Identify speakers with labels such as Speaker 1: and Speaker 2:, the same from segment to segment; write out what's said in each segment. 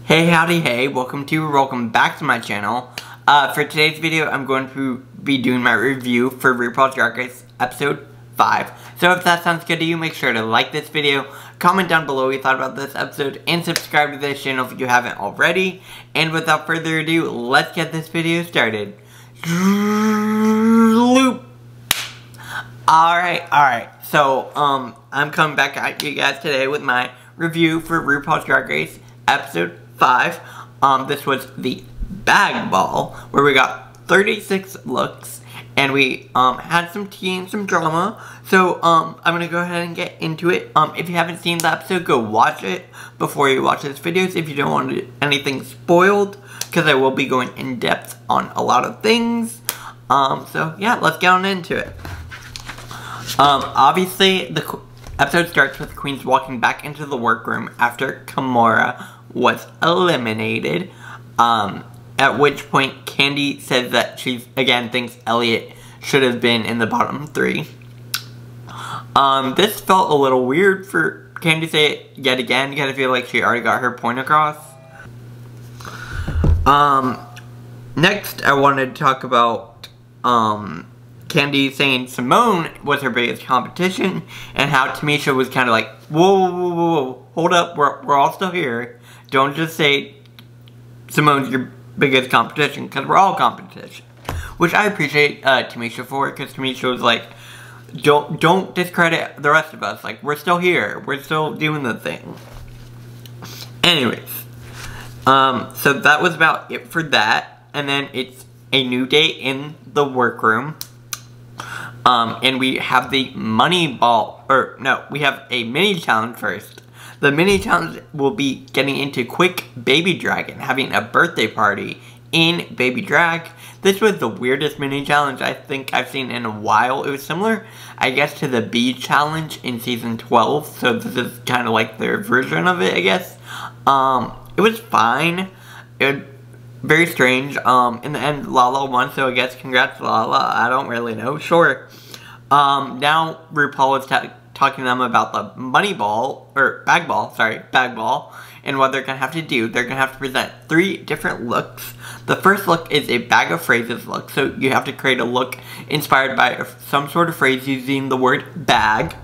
Speaker 1: Hey, howdy, hey, welcome back to my channel. For today's video, I'm going to be doing my review for RuPaul's Drag Race episode 5. So if that sounds good to you, make sure to like this video, comment down below what you thought about this episode, and subscribe to this channel if you haven't already. And without further ado, let's get this video started. Loop! Alright, so, I'm coming back at you guys today with my review for RuPaul's Drag Race episode 5. This was the bag ball, where we got 36 looks, and we, had some tea and some drama, so, I'm gonna go ahead and get into it. If you haven't seen the episode, go watch it before you watch this video, if you don't want anything spoiled, because I will be going in depth on a lot of things. So, yeah, let's get on into it. Obviously, the episode starts with the queens walking back into the workroom after Kimora was eliminated, at which point Candy says that she again thinks Elliott should have been in the bottom 3. This felt a little weird for Candy to say it yet again, because I feel like she already got her point across. Next I wanted to talk about, Candy saying Simone was her biggest competition, and how Tamisha was kind of like, whoa, hold up, we're all still here. Don't just say Simone's your biggest competition, because we're all competition. Which I appreciate Tamisha for, because Tamisha was like, don't discredit the rest of us. Like, we're still here. We're still doing the thing. Anyways, so that was about it for that. And then it's a new day in the workroom. And we have the money ball, we have a mini challenge first. The mini challenge will be getting into quick baby drag and having a birthday party in baby drag. This was the weirdest mini challenge I think I've seen in a while. It was similar, I guess, to the bee challenge in season 12, so this is kind of like their version of it, I guess. It was fine. It was very strange. In the end, Lala won, so I guess congrats, Lala. I don't really know. Sure. Now RuPaul is talking to them about the bag ball, and what they're gonna have to do. They're gonna have to present 3 different looks. The first look is a bag of phrases look, so you have to create a look inspired by some sort of phrase using the word bag.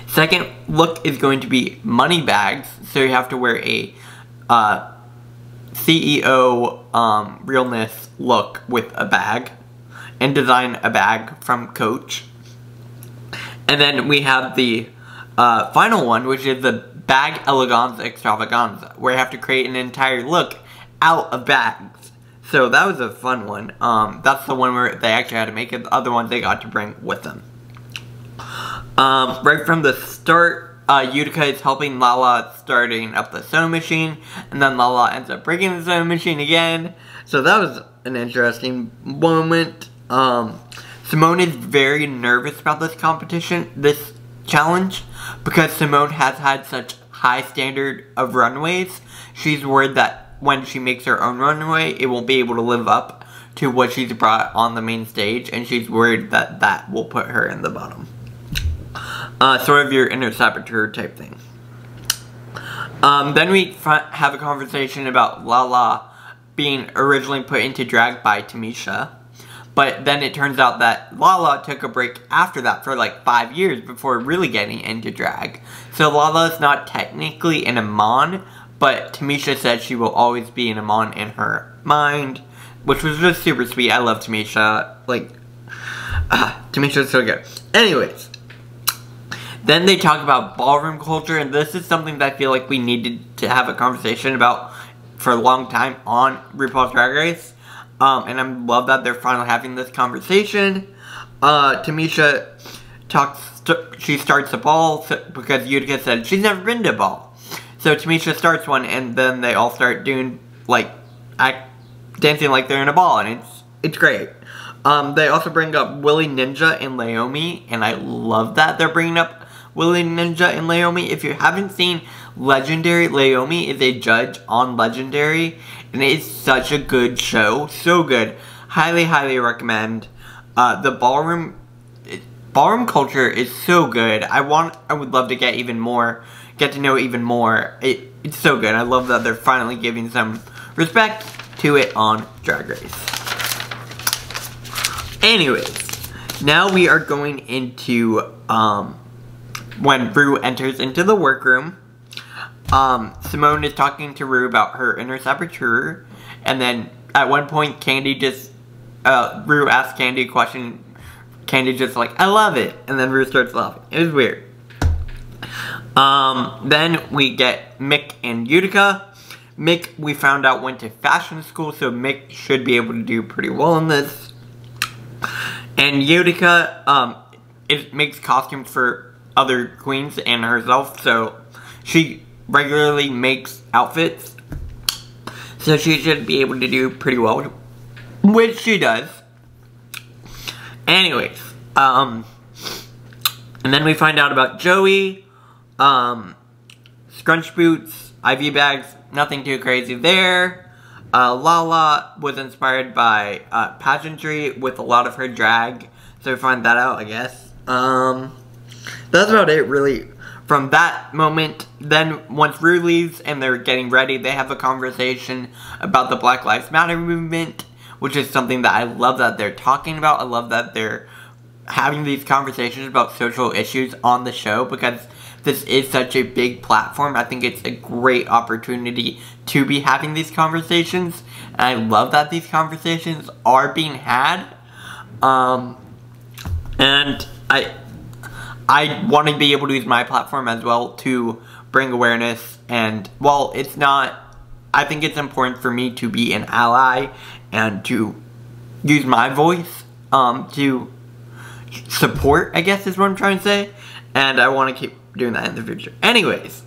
Speaker 1: Second look is going to be money bags, so you have to wear a CEO realness look with a bag, and design a bag from Coach. And then we have the final one, which is the bag eleganza extravaganza, where you have to create an entire look out of bags. So that was a fun one. That's the one where they actually had to make it. The other ones they got to bring with them. Right from the start, Utica is helping Lala starting up the sewing machine, and then Lala ends up breaking the sewing machine again. So that was an interesting moment. Simone is very nervous about this challenge, because Simone has had such high standard of runways. She's worried that when she makes her own runway, it won't be able to live up to what she's brought on the main stage, and she's worried that that will put her in the bottom. Sort of your inner saboteur type thing. Then we have a conversation about Lala being originally put into drag by Tamisha. But then it turns out that Lala took a break after that for like 5 years before really getting into drag. So Lala's not technically an Amon, but Tamisha said she will always be an Amon in her mind, which was just super sweet. I love Tamisha. Like, Tamisha's so good. Anyways, then they talk about ballroom culture, and this is something that I feel like we needed to have a conversation about for a long time on RuPaul's Drag Race. And I love that they're finally having this conversation. Tamisha she starts a ball because Utica said she's never been to a ball. So Tamisha starts one, and then they all start doing, like, dancing like they're in a ball, and it's great. They also bring up Willy Ninja and Laomi, and I love that they're bringing up Willy Ninja and Laomi. If you haven't seen Legendary, Laomi is a judge on Legendary, and it is such a good show. So good. Highly, highly recommend. The ballroom culture is so good. I would love to get to know even more. it's so good. I love that they're finally giving some respect to it on Drag Race. Anyways, now we are going into when Ru enters into the workroom. Simone is talking to Ru about her inner saboteur, and then at one point Candy just Ru asks Candy a question. Candy just like, I love it, and then Ru starts laughing. It was weird. Then we get Mick and Utica. Mick, we found out, went to fashion school, so Mick should be able to do pretty well in this. And Utica, it makes costumes for other queens and herself, so she regularly makes outfits. So she should be able to do pretty well, which she does. Anyways, and then we find out about Joey, scrunch boots, IV bags, nothing too crazy there. Lala was inspired by pageantry with a lot of her drag, so we find that out, I guess. That's about it, really. From that moment, then once Ru leaves and they're getting ready, they have a conversation about the Black Lives Matter movement, which is something that I love that they're talking about. I love that they're having these conversations about social issues on the show, because this is such a big platform. I think it's a great opportunity to be having these conversations, and I love that these conversations are being had. And I want to be able to use my platform as well to bring awareness, and while it's not, I think it's important for me to be an ally and to use my voice to support, I guess is what I'm trying to say, and I want to keep doing that in the future. Anyways,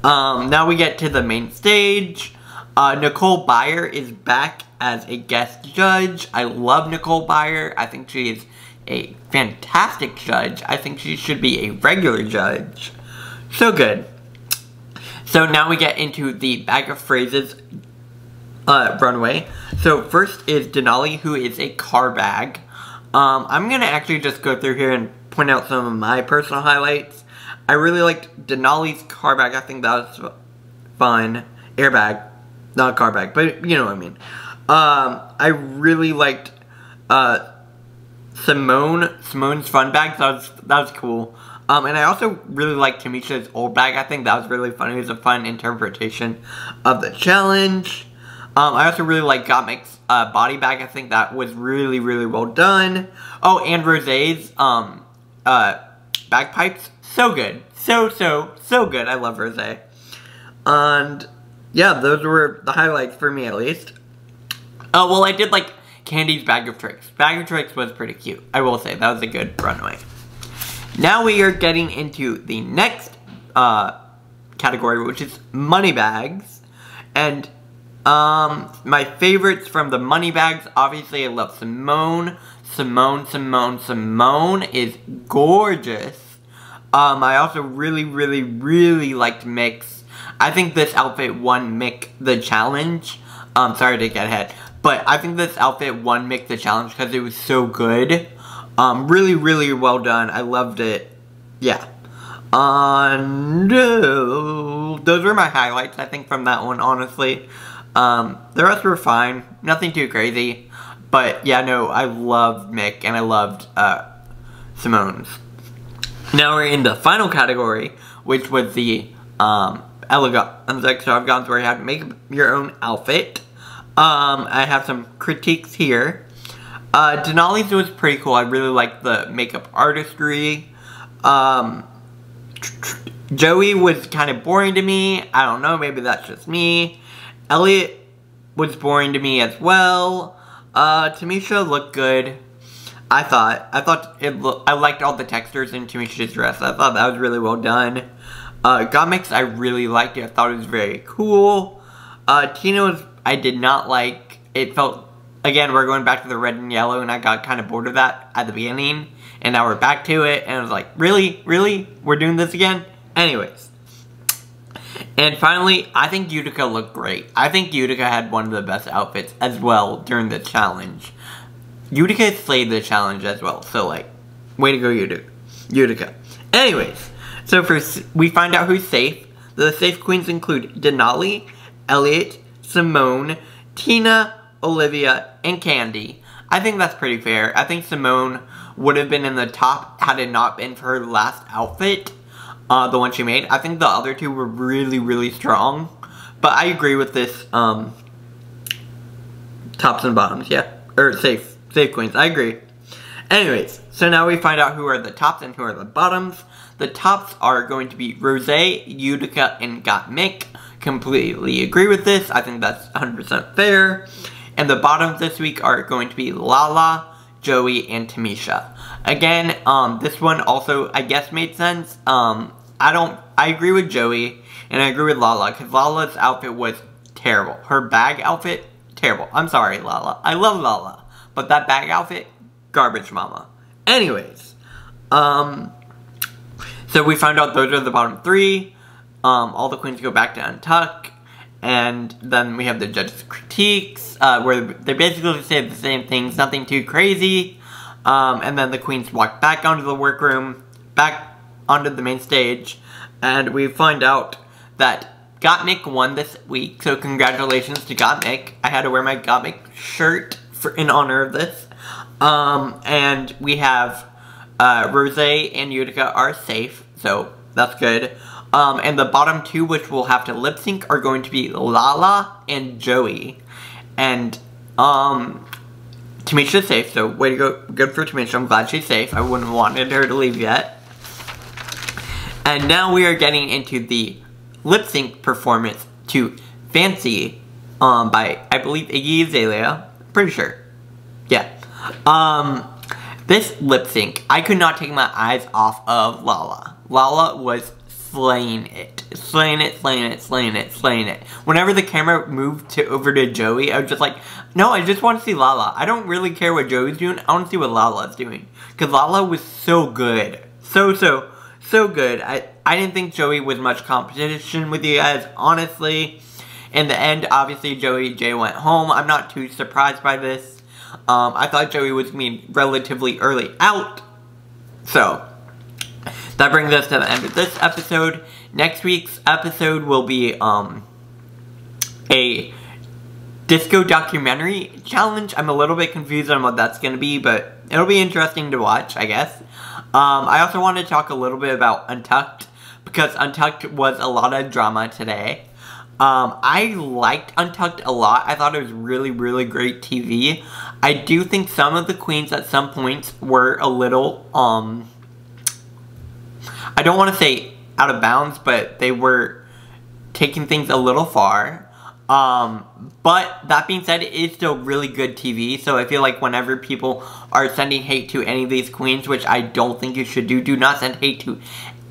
Speaker 1: now we get to the main stage. Nicole Byer is back as a guest judge. I love Nicole Byer. I think she is a fantastic judge. I think she should be a regular judge. So good. So now we get into the bag of phrases runway. So first is Denali, who is a car bag. I'm gonna actually just go through here and point out some of my personal highlights. I really liked Denali's car bag. I think that was fun. Airbag, not a car bag, but you know what I mean. I really liked Simone's fun bag. That was cool. And I also really liked Tamisha's old bag. I think that was really funny. It was a fun interpretation of the challenge. I also really liked Gottmik's body bag. I think that was really, really well done. Oh, and Rosé's bagpipes. So good. So good. I love Rosé. And yeah, those were the highlights for me, at least. Oh, well, I did like Candy's bag of tricks. Bag of tricks was pretty cute. I will say, that was a good runway. Now we are getting into the next category, which is Moneybags. And my favorites from the Moneybags, obviously I love Simone. Simone is gorgeous. I also really liked Mick's. I think this outfit won Mick the challenge. Sorry to get ahead, but I think this outfit won Mick the challenge because it was so good. Really well done. I loved it. Yeah. Those were my highlights, I think, from that one, honestly. The rest were fine. Nothing too crazy. But, yeah, no, I loved Mick, and I loved, Simone's. Now we're in the final category, which was the, extravagance, where you have to make your own outfit. I have some critiques here. Denali's was pretty cool. I really liked the makeup artistry. Joey was kind of boring to me. I don't know, maybe that's just me. Elliot was boring to me as well. Tamisha looked good. I liked all the textures in Tamisha's dress. I thought that was really well done. Gottmik's, I really liked it. I thought it was very cool. Tina's, I did not like. It felt, again, we're going back to the red and yellow, and I got kind of bored of that at the beginning. And now we're back to it, and I was like, really? We're doing this again? Anyways. And finally, I think Utica looked great. I think Utica had one of the best outfits as well during the challenge. Utica slayed the challenge as well, so like, way to go Utica. Anyways, so first we find out who's safe. The safe queens include Denali, Elliot, Simone, Tina, Olivia, and Candy. I think that's pretty fair. I think Simone would have been in the top had it not been for her last outfit, the one she made. I think the other two were really, really strong. But I agree with this, tops and bottoms, yeah. Or safe queens, I agree. Anyways, so now we find out who are the tops and who are the bottoms. The tops are going to be Rosé, Utica, and Gottmik. Completely agree with this. I think that's 100% fair. And the bottoms this week are going to be Lala, Joey, and Tamisha. Again, this one also, I guess, made sense. I agree with Joey, and I agree with Lala, because Lala's outfit was terrible. Her bag outfit, terrible. I'm sorry, Lala. I love Lala. But that bag outfit, garbage mama. Anyways, so we found out those are the bottom three. All the queens go back to Untuck. And then we have the judges' critiques, where they basically say the same things, nothing too crazy. And then the queens walk back onto the workroom, back onto the main stage. And we find out that Gottmik won this week, so congratulations to Gottmik. I had to wear my Gottmik shirt in honor of this. And we have Rosé and Utica are safe, so that's good. And the bottom two, which we'll have to lip sync, are going to be Lala and Joey. And Tamisha's safe, so way to go, good for Tamisha. I'm glad she's safe. I wouldn't have wanted her to leave yet. And now we are getting into the lip sync performance to Fancy by, I believe, Iggy Azalea. Pretty sure. Yeah. This lip sync, I could not take my eyes off of Lala. Lala was slaying it. Slaying it, slaying it, slaying it, slaying it. Whenever the camera moved over to Joey, I was just like, no, I just want to see Lala. I don't really care what Joey's doing. I want to see what Lala's doing. Because Lala was so good. So good. I didn't think Joey was much competition with you guys, honestly. In the end, obviously, Joey J went home. I'm not too surprised by this. I thought Joey was going to be relatively early out. So, that brings us to the end of this episode. Next week's episode will be a disco documentary challenge. I'm a little bit confused on what that's going to be, but it'll be interesting to watch, I guess. I also want to talk a little bit about Untucked, because Untucked was a lot of drama today. I liked Untucked a lot. I thought it was really, really great TV. I do think some of the queens at some points were a little, I don't want to say out of bounds, but they were taking things a little far. But that being said, it is still really good TV, so I feel like whenever people are sending hate to any of these queens, which I don't think you should do not send hate to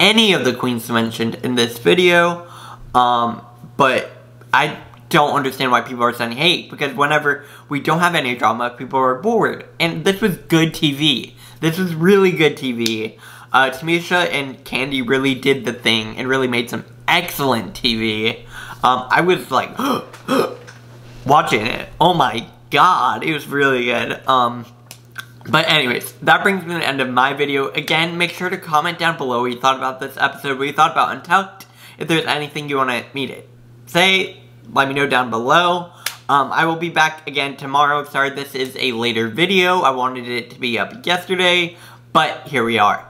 Speaker 1: any of the queens mentioned in this video. But I don't understand why people are sending hate, because whenever we don't have any drama, people are bored. And this was good TV. This was really good TV. Tamisha and Candy really did the thing and really made some excellent TV. I was like, watching it. Oh my god, it was really good. But anyways, that brings me to the end of my video. Again, make sure to comment down below what you thought about this episode, what you thought about Untucked. If there's anything you want me to say, let me know down below. I will be back again tomorrow. Sorry, this is a later video. I wanted it to be up yesterday, but here we are.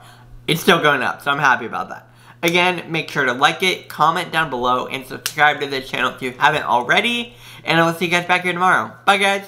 Speaker 1: It's still going up, so I'm happy about that. Again, make sure to like it, comment down below, and subscribe to this channel if you haven't already. And I will see you guys back here tomorrow. Bye, guys.